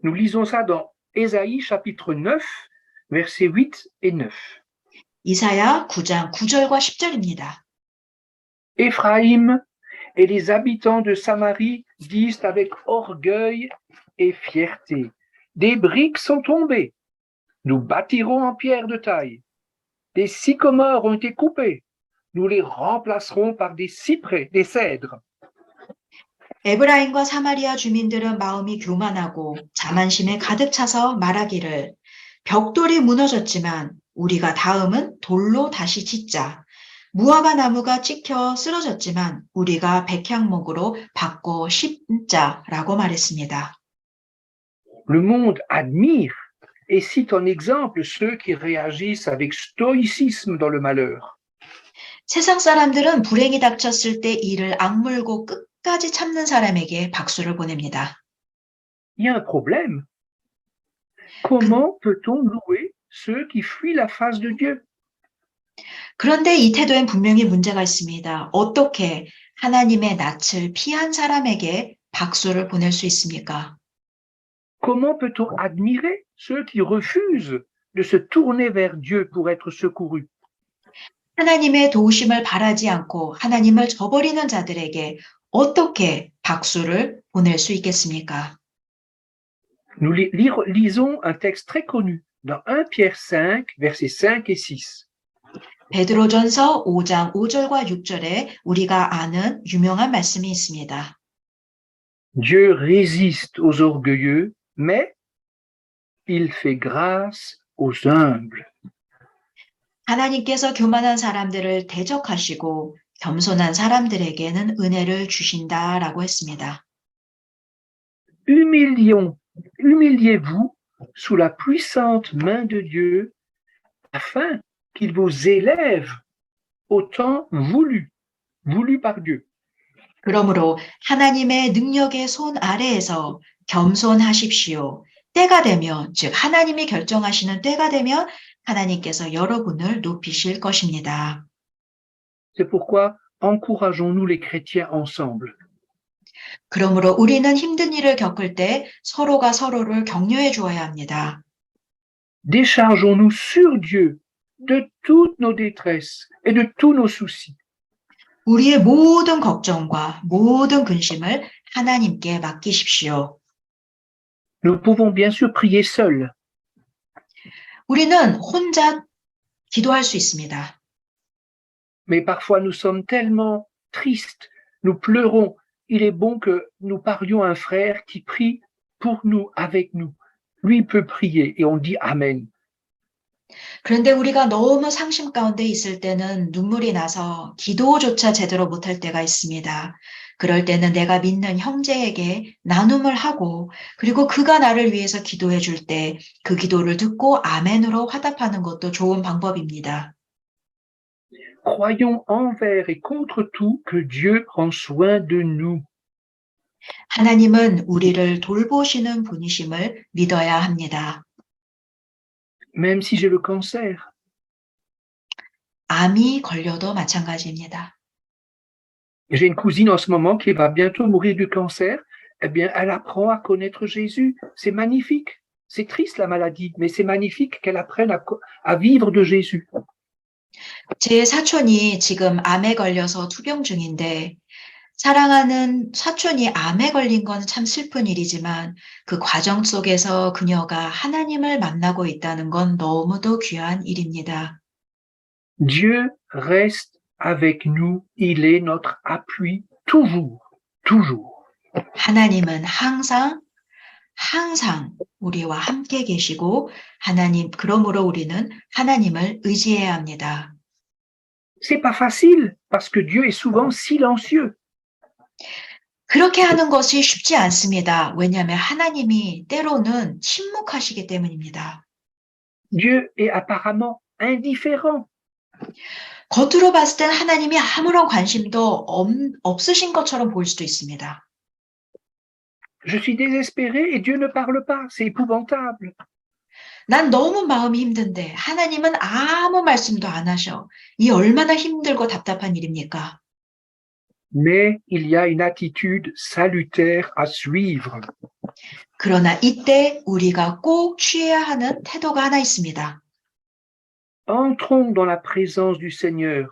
Nous lisons ça dans Ésaïe chapitre 9, versets 8 et 9. 이사야 9장 9절과 10절입니다. Éphraïm et les habitants de Samarie disent avec orgueil et fierté, des briques sont tombées, nous bâtirons en pierre de taille. Des sycomores ont été coupés, nous les remplacerons par des cyprès, des cèdres. 에브라임과 사마리아 주민들은 마음이 교만하고 자만심에 가득 차서 말하기를 벽돌이 무너졌지만 우리가 다음은 돌로 다시 짓자. 무화과 나무가 찍혀 쓰러졌지만 우리가 백향목으로 바꿔 심자라고 말했습니다. Le monde admire et cite en exemple ceux qui réagissent avec stoïcisme dans le malheur. 세상 사람들은 불행이 닥쳤을 때 이를 악물고 끝까지 참는 사람에게 박수를 보냅니다. Il y a un problème. Comment peut-on louer ceux qui fuient la face de Dieu? 그런데 이 태도엔 분명히 문제가 있습니다. 어떻게 하나님의 낯을 피한 사람에게 박수를 보낼 수 있습니까? Comment peut-on admirer ceux qui refusent de se tourner vers Dieu pour être secourus? 하나님의 도우심을 바라지 않고 하나님을 저버리는 자들에게 어떻게 박수를 보낼 수 있겠습니까? Nous lisons un texte très connu dans 1 Pierre 5, versets 5 et 6. 베드로전서 5장 5절과 6절에 우리가 아는 유명한 말씀이 있습니다. Dieu résiste aux orgueilleux, mais il fait grâce aux humbles. 하나님께서 교만한 사람들을 대적하시고 겸손한 사람들에게는 은혜를 주신다라고 했습니다. Humiliez-vous sous la puissante main de Dieu afin qu'il vous élève au temps voulu par Dieu. 그러므로 하나님의 능력의 손 아래에서 겸손하십시오. 때가 되면, 즉 하나님이 결정하시는 때가 되면 하나님께서 여러분을 높이실 것입니다. C'est pourquoi encourageons-nous les chrétiens ensemble. 그러므로 우리는 힘든 일을 겪을 때 서로가 서로를 격려해 주어야 합니다. Déchargeons-nous sur Dieu de toutes nos détresses et de tous nos soucis. 우리의 모든 걱정과 모든 근심을 하나님께 맡기십시오. Nous pouvons bien sûr prier seuls, 우리는 혼자 기도할 수 있습니다. mais parfois nous sommes tellement tristes, nous pleurons. Il est bon que nous parlions à un frère qui prie pour nous, avec nous. Lui peut prier et on dit Amen. 그런데 우리가 너무 상심 가운데 있을 때는 눈물이 나서 기도조차 제대로 못할 때가 있습니다. 그럴 때는 내가 믿는 형제에게 나눔을 하고 그리고 그가 나를 위해서 기도해 줄 때 그 기도를 듣고 아멘으로 화답하는 것도 좋은 방법입니다. Croyons envers et contre tout que Dieu prend soin de nous. 하나님은 우리를 돌보시는 분이심을 믿어야 합니다. Même si j'ai le cancer, 암이 걸려도 마찬가지입니다. J'ai une cousine en ce moment qui va bientôt mourir du cancer. Eh bien, elle apprend à connaître Jésus. C'est magnifique. C'est triste la maladie, mais c'est magnifique qu'elle apprenne à vivre de Jésus. 제 사촌이 지금 암에 걸려서 투병 중인데 사랑하는 사촌이 암에 걸린 건 참 슬픈 일이지만 그 과정 속에서 그녀가 하나님을 만나고 있다는 건 너무도 귀한 일입니다. Dieu reste avec nous. Il est notre appui toujours, toujours. 하나님은 항상 우리와 함께 계시고 그러므로 우리는 하나님을 의지해야 합니다. C'est pas facile parce que Dieu est souvent silencieux. 그렇게 하는 것이 쉽지 않습니다. 왜냐하면 하나님이 때로는 침묵하시기 때문입니다. Dieu est apparemment indifférent. 겉으로 봤을 땐 하나님이 아무런 관심도 없으신 것처럼 보일 수도 있습니다. Je suis désespéré et Dieu ne parle pas. C'est épouvantable. 난 너무 마음이 힘든데 하나님은 아무 말씀도 안 하셔. 이 얼마나 힘들고 답답한 일입니까? Mais il y a une attitude salutaire à suivre. 그러나 이때 우리가 꼭 취해야 하는 태도가 하나 있습니다. Entrons dans la présence du Seigneur.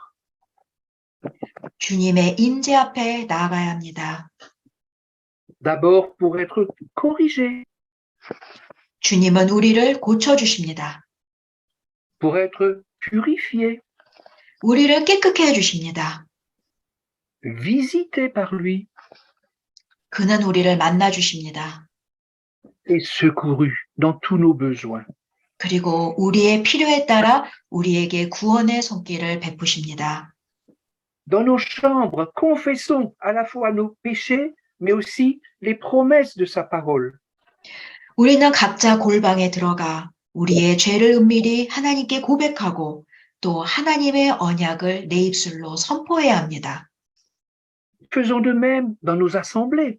주님의 임재 앞에 나아가야 합니다. D'abord pour être corrigés, 주님은 우리를 고쳐주십니다. pour être purifiés, 우리를 깨끗게 해주십니다. visités par lui 그는 우리를 만나주십니다. et secourus dans tous nos besoins. 그리고 우리의 필요에 따라 우리에게 구원의 손길을 베푸십니다. Dans nos chambres, confessons à la fois nos péchés, mais aussi les promesses de sa parole. 우리는 각자 골방에 들어가 우리의 죄를 은밀히 하나님께 고백하고 또 하나님의 언약을 내 입술로 선포해야 합니다. Faisons de même dans nos assemblées.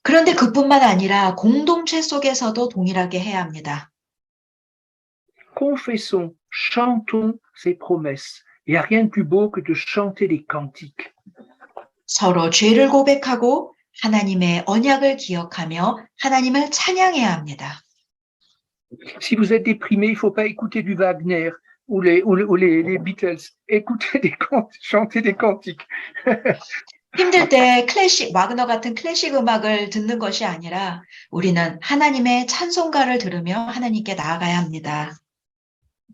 그런데 그뿐만 아니라 공동체 속에서도 동일하게 해야 합니다. Confessons, chantons ses promesses. Il n'y a rien de plus beau que de chanter des cantiques. 서로 죄를 고백하고 하나님의 언약을 기억하며 하나님을 찬양해야 합니다. Si vous êtes déprimé, il ne faut pas écouter du Wagner ou les Beatles. Écoutez chanter des cantiques. 힘들 때 와그너 같은 클래식 음악을 듣는 것이 아니라 우리는 하나님의 찬송가를 들으며 하나님께 나아가야 합니다.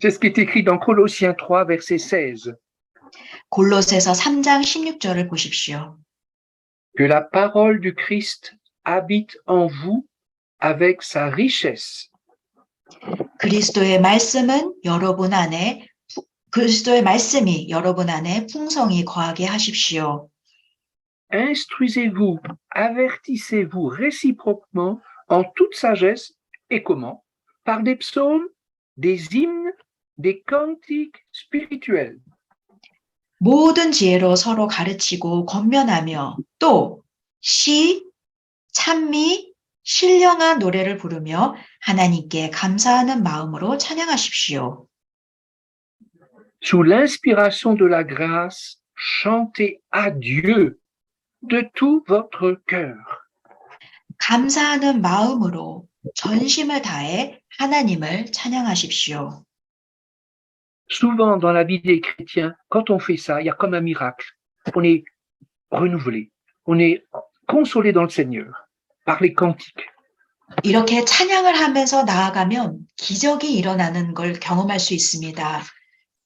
C'est ce qui est écrit dans Colossiens 3, verset 16. 골로새서 3장 16절을 보십시오. Que la parole du Christ habite en vous avec sa richesse. 그리스도의 말씀이 여러분 안에 풍성히 거하게 하십시오. Instruisez-vous, avertissez-vous réciproquement en toute sagesse. Et comment? Par des psaumes, des hymnes, des cantiques spirituels. 모든 지혜로 서로 가르치고 권면하며 또 시, 찬미, 신령한 노래를 부르며 하나님께 감사하는 마음으로 찬양하십시오. Sous l'inspiration de la grâce, chantez à Dieu de tout votre cœur. 감사하는 마음으로 전심을 다해 하나님을 찬양하십시오. Souvent dans la vie des chrétiens, quand on fait ça, il y a comme un miracle. On est renouvelé, on est consolé dans le Seigneur par les cantiques. 이렇게 찬양을 하면서 나아가면 기적이 일어나는 걸 경험할 수 있습니다.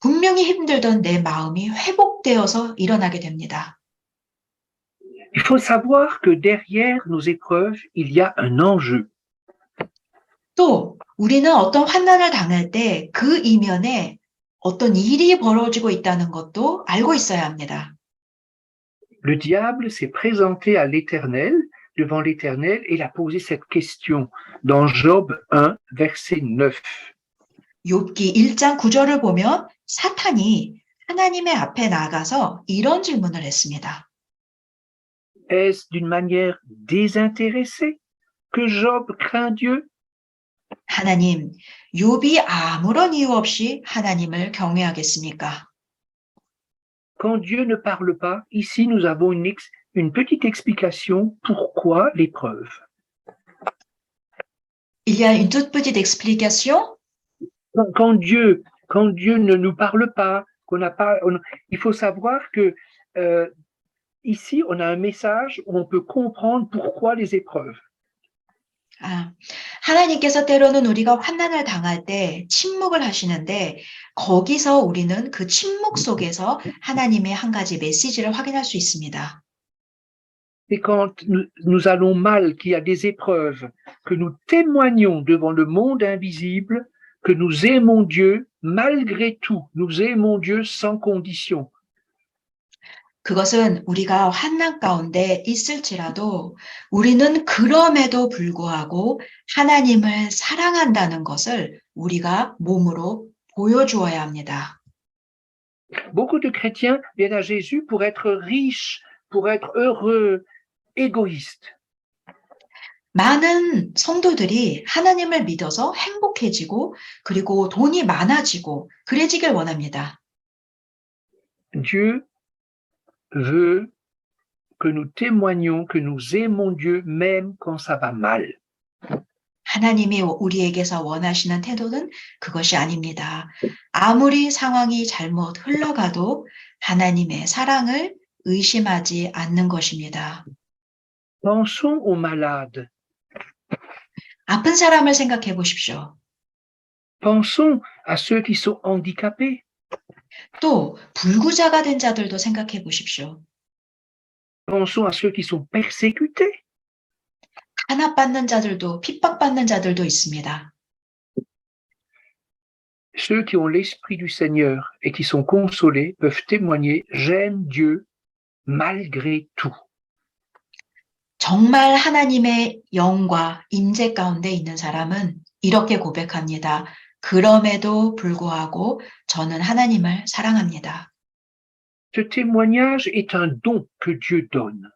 분명히 힘들던 내 마음이 회복되어서 일어나게 됩니다. Il faut savoir que derrière nos épreuves, il y a un enjeu. 또 우리는 어떤 환난을 당할 때 그 이면에 어떤 일이 벌어지고 있다는 것도 알고 있어야 합니다. Le diable s'est présenté à l'Éternel, devant l'Éternel, et il a posé cette question dans Job 1, verset 9. 욥기 1장 9절을 보면 사탄이 하나님의 앞에 나가서 이런 질문을 했습니다. Est-ce d'une manière désintéressée que Job craint Dieu? 하나님, 욥이 아무런 이유 없이 하나님을 경외하겠습니까? Quand Dieu ne parle pas, ici nous avons une petite explication pourquoi l'épreuve. Il y a une toute petite explication. Quand Dieu ne nous parle pas, il faut savoir que ici on a un message où on peut comprendre pourquoi les épreuves. 하나님께서 때로는 우리가 환난을 당할 때 침묵을 하시는데 거기서 우리는 그 침묵 속에서 하나님의 한 가지 메시지를 확인할 수 있습니다. Et quand nous allons mal, qu'il y a des épreuves, que nous témoignons devant le monde invisible que nous aimons Dieu malgré tout, nous aimons Dieu sans condition. 그것은 우리가 환난 가운데 있을지라도 우리는 그럼에도 불구하고 하나님을 사랑한다는 것을 우리가 몸으로 보여주어야 합니다. Beaucoup de chrétiens viennent à Jésus pour être riches, pour être heureux, égoïstes. 많은 성도들이 하나님을 믿어서 행복해지고 그리고 돈이 많아지고 그래지길 원합니다. Dieu veut que nous témoignions que nous aimons Dieu même quand ça va mal. 하나님이 우리에게서 원하시는 태도는 그것이 아닙니다. 아무리 상황이 잘못 흘러가도 하나님의 사랑을 의심하지 않는 것입니다. Pensons aux malades. 아픈 사람을 생각해 보십시오. Pensons à ceux qui sont handicapés. 또 불구자가 된 자들도 생각해 보십시오. Pensons à ceux qui sont persécutés. 탄압받는 자들도 핍박받는 자들도 있습니다. Ceux qui ont l'esprit du Seigneur et qui sont consolés peuvent témoigner « J'aime Dieu malgré tout ». 정말 하나님의 영과 임재 가운데 있는 사람은 이렇게 고백합니다. 그럼에도 불구하고 저는 하나님을 사랑합니다. Ce témoignage est un don que Dieu donne.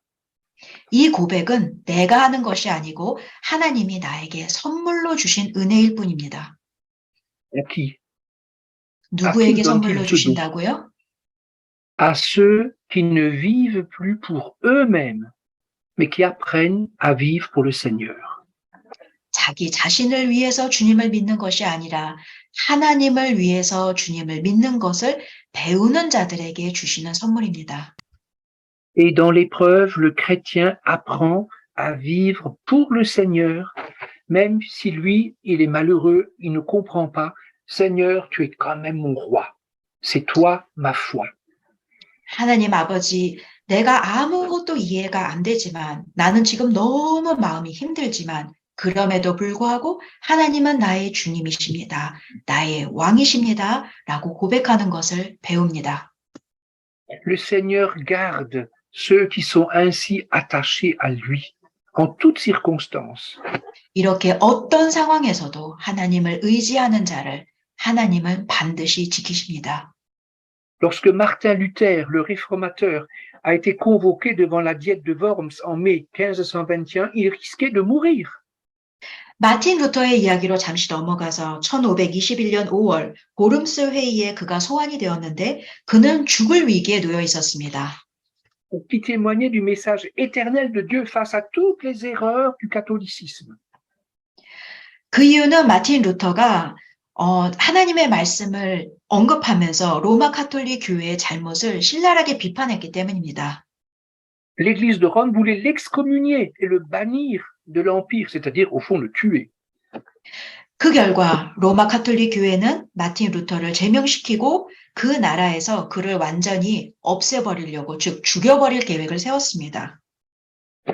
이 고백은 내가 하는 것이 아니고 하나님이 나에게 선물로 주신 은혜일 뿐입니다. À qui? 누구에게 선물로 주신다고요? À ceux qui ne vivent plus pour eux-mêmes, mais qui apprennent à vivre pour le Seigneur. 자기 자신을 위해서 주님을 믿는 것이 아니라 하나님을 위해서 주님을 믿는 것을 배우는 자들에게 주시는 선물입니다. Et dans l'épreuve, le chrétien apprend à vivre pour le Seigneur, même si lui, il est malheureux, il ne comprend pas. Seigneur, tu es quand même mon roi. C'est toi ma foi. 하나님 아버지, 내가 아무것도 이해가 안 되지만 나는 지금 너무 마음이 힘들지만 그럼에도 불구하고 하나님은 나의 주님이십니다. 나의 왕이십니다. 라고 고백하는 것을 배웁니다. Le Seigneur garde ceux qui sont ainsi attachés à lui, en toutes circonstances. 이렇게 어떤 상황에서도 하나님을 의지하는 자를 하나님은 반드시 지키십니다. Lorsque Martin Luther, le réformateur, a été convoqué devant la Diète de Worms en mai 1521, il risquait de mourir. 마틴 루터의 이야기로 잠시 넘어가서 1521년 5월 보름스 회의에 그가 소환이 되었는데 그는 죽을 위기에 놓여 있었습니다. Qui témoignait du message éternel de Dieu face à toutes les erreurs du catholicisme. 그 이유는 마틴 루터가 하나님의 말씀을 언급하면서 로마 카톨릭 교회의 잘못을 신랄하게 비판했기 때문입니다. L'Église de Rome voulait l'excommunier et le bannir de l'Empire, c'est-à-dire au fond le tuer. 그 결과 로마 카톨릭 교회는 마틴 루터를 제명시키고 그 나라에서 그를 완전히 없애버리려고, 즉 죽여버릴 계획을 세웠습니다.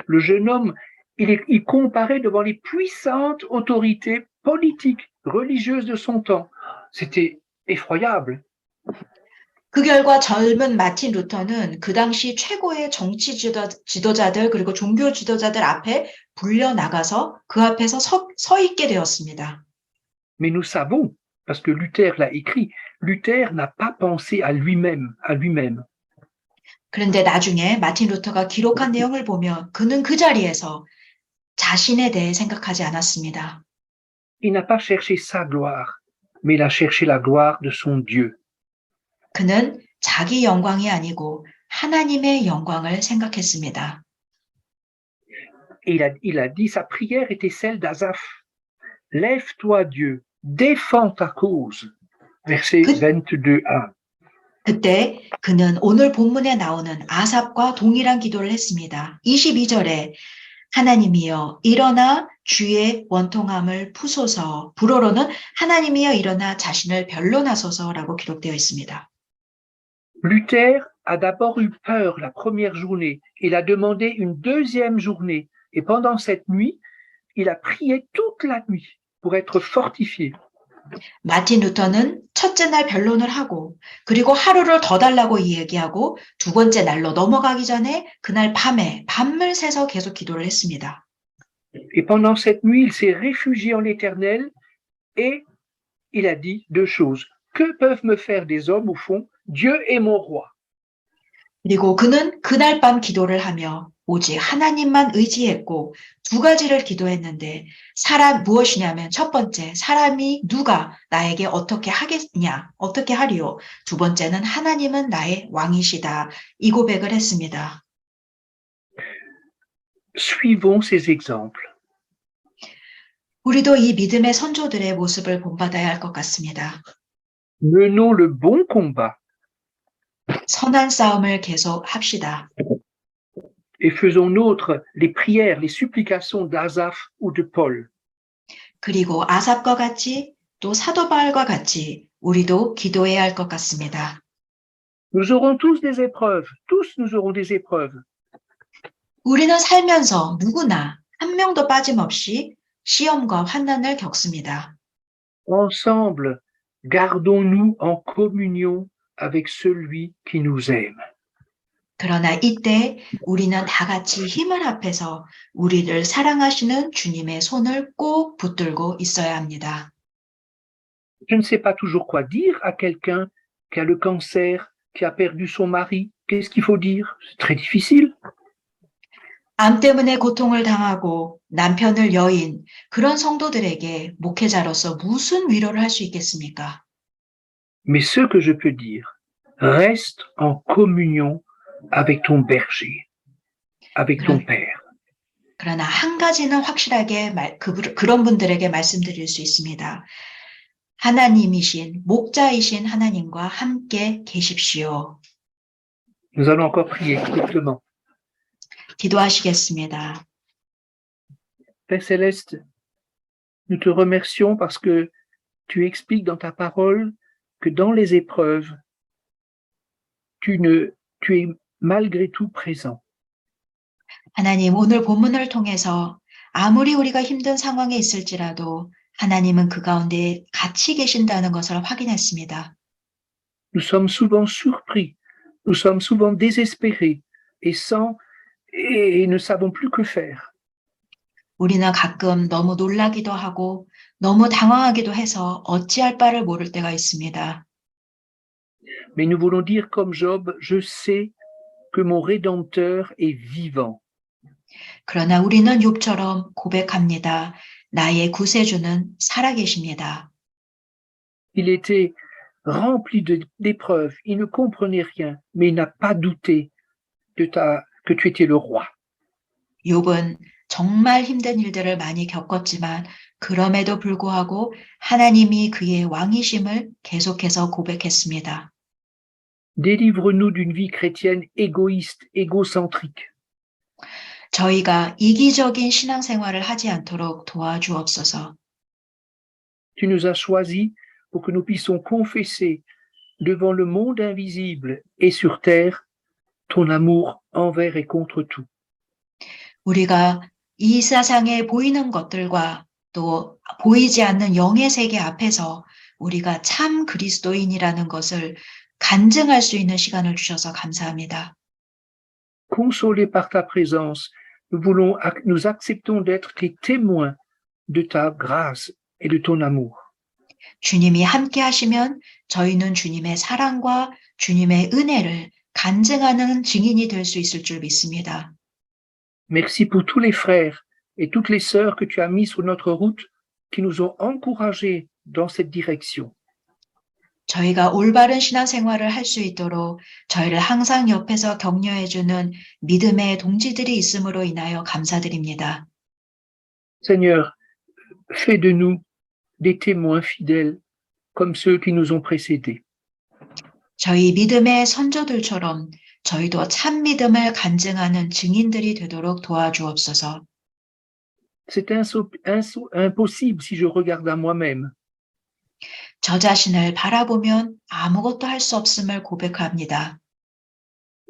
Le jeune homme, il comparait devant les puissantes autorités politiques, religieuses de son temps. C'était effroyable. 그 결과 젊은 마틴 루터는 그 당시 최고의 정치 지도자들 그리고 종교 지도자들 앞에 불려 나가서 그 앞에서 서 있게 되었습니다. Mais nous savons, parce que Luther l'a écrit, Luther n'a pas pensé à lui-même, 그런데 나중에 마틴 루터가 기록한 내용을 보면 그는 그 자리에서 자신에 대해 생각하지 않았습니다. il n'a pas cherché sa gloire, mais il a cherché la gloire de son Dieu. 그는 자기 영광이 아니고 하나님의 영광을 생각했습니다. Et il a dit, sa prière était celle d'Asaph. Lève-toi Dieu, défends ta cause. Verset 22a. 그때 그는 오늘 본문에 나오는 아삽과 동일한 기도를 했습니다. 22절에 하나님이여 일어나 주의 원통함을 푸소서. 불어로는 하나님이여 일어나 자신을 변론하소서라고 기록되어 있습니다. Luther a d'abord eu peur la première journée. Il a demandé une deuxième journée. Et pendant cette nuit, il a prié toute la nuit pour être fortifié. 마틴 루터는 첫째 날 변론을 하고 그리고 하루를 더 달라고 이야기하고 두 번째 날로 넘어가기 전에 그날 밤에 밤을 새서 계속 기도를 했습니다. Et pendant cette nuit, il s'est réfugié en l'Éternel et il a dit deux choses. Que peuvent me faire des hommes au fond? Dieu est mon roi. 그리고 그는 그날 밤 기도를 하며 오직 하나님만 의지했고 두 가지를 기도했는데 무엇이냐면 첫 번째 사람이 누가 나에게 어떻게 하겠냐 어떻게 하리요 두 번째는 하나님은 나의 왕이시다 이 고백을 했습니다. Suivons ces exemples. 우리도 이 믿음의 선조들의 모습을 본받아야 할 것 같습니다. Menons le bon combat 선한 싸움을 계속 합시다. et faisons nôtres les prières, les supplications d'Asaph ou de Paul. 그리고 아삽과 같이 또 사도 바울과 같이 우리도 기도해야 할 것 같습니다. Nous aurons tous des épreuves. Tous nous aurons des épreuves. 우리는 살면서 누구나 한 명도 빠짐없이 시험과 환난을 겪습니다. Ensemble, gardons-nous en communion avec celui qui nous aime. 그러나 이때 우리는 다 같이 힘을 합해서 우리를 사랑하시는 주님의 손을 꼭 붙들고 있어야 합니다. Je ne sais pas toujours quoi dire à quelqu'un qui a le cancer, qui a perdu son mari. Qu'est-ce qu'il faut dire? C'est très difficile. 암 때문에 고통을 당하고 남편을 여인 그런 성도들에게 목회자로서 무슨 위로를 할 수 있겠습니까? Mais ce que je peux dire, reste en communion avec ton berger, avec ton père. 그러나 한 가지는 확실하게 그런 분들에게 말씀드릴 수 있습니다. 하나님이신 목자이신 하나님과 함께 계십시오. Nous allons encore prier courtement. 기도하시겠습니다. Père Céleste, nous te remercions parce que tu expliques dans ta parole que dans les épreuves, tu es malgré tout présent. 하나님, 오늘 본문을 통해서 아무리 우리가 힘든 상황에 있을지라도 하나님은 그 가운데 같이 계신다는 것을 확인했습니다. Nous sommes souvent surpris, nous sommes souvent désespérés et ne savons plus que faire. 우리는 가끔 너무 놀라기도 하고 너무 당황하기도 해서 어찌할 바를 모를 때가 있습니다. Mais nous voulons dire comme Job, je sais que mon Rédempteur est vivant. 그러나 우리는 욥처럼 고백합니다. 나의 구세주는 살아계십니다. Il était rempli d'épreuves, il ne comprenait rien, mais il n'a pas douté que tu étais le roi. 욥은 정말 힘든 일들을 많이 겪었지만 그럼에도 불구하고 하나님이 그의 왕이심을 계속해서 고백했습니다. Délivre-nous d'une vie chrétienne égoïste, égocentrique. 저희가 이기적인 신앙생활을 하지 않도록 도와주옵소서. Tu nous as choisis pour que nous puissions confesser devant le monde invisible et sur terre ton amour envers et contre tout. 우리가 이 세상에 보이는 것들과 또 보이지 않는 영의 세계 앞에서 우리가 참 그리스도인이라는 것을 간증할 수 있는 시간을 주셔서 감사합니다. Consolés par ta présence, nous acceptons d'être tes témoins de ta grâce et de ton amour. 주님이 함께 하시면 저희는 주님의 사랑과 주님의 은혜를 간증하는 증인이 될 수 있을 줄 믿습니다. Merci pour tous les frères et toutes les sœurs que tu as mis sur notre route qui nous ont encouragés dans cette direction. 저희가 올바른 신앙생활을 할 수 있도록 저희를 항상 옆에서 격려해주는 믿음의 동지들이 있음으로 인하여 감사드립니다. Seigneur, fais de nous des témoins fidèles comme ceux qui nous ont précédés. 저희 믿음의 선조들처럼 저희도 참 믿음을 간증하는 증인들이 되도록 도와주옵소서. C'est impossible si je regarde à moi-même. 저 자신을 바라보면 아무것도 할 수 없음을 고백합니다.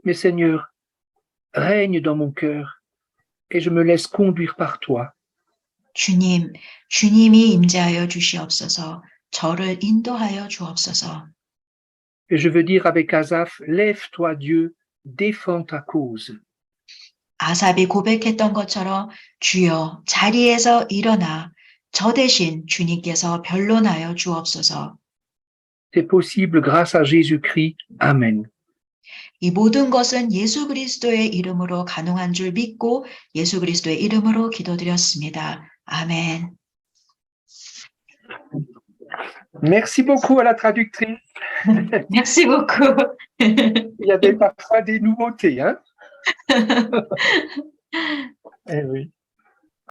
Mais Seigneur, règne dans mon cœur et je me laisse conduire par toi. 주님, 주님이 임재하여 주시옵소서. 저를 인도하여 주옵소서. Et je veux dire avec Asaph, lève-toi Dieu, défends ta cause. 아삽이 고백했던 것처럼 주여 자리에서 일어나 저 대신 주님께서 변론하여 주옵소서. C'est possible grâce à Jésus-Christ. Amen. 이 모든 것은 예수 그리스도의 이름으로 가능한 줄 믿고 예수 그리스도의 이름으로 기도드렸습니다. 아멘. Merci beaucoup à la traductrice. Merci beaucoup. Il y avait parfois des nouveautés, hein? Eh oui.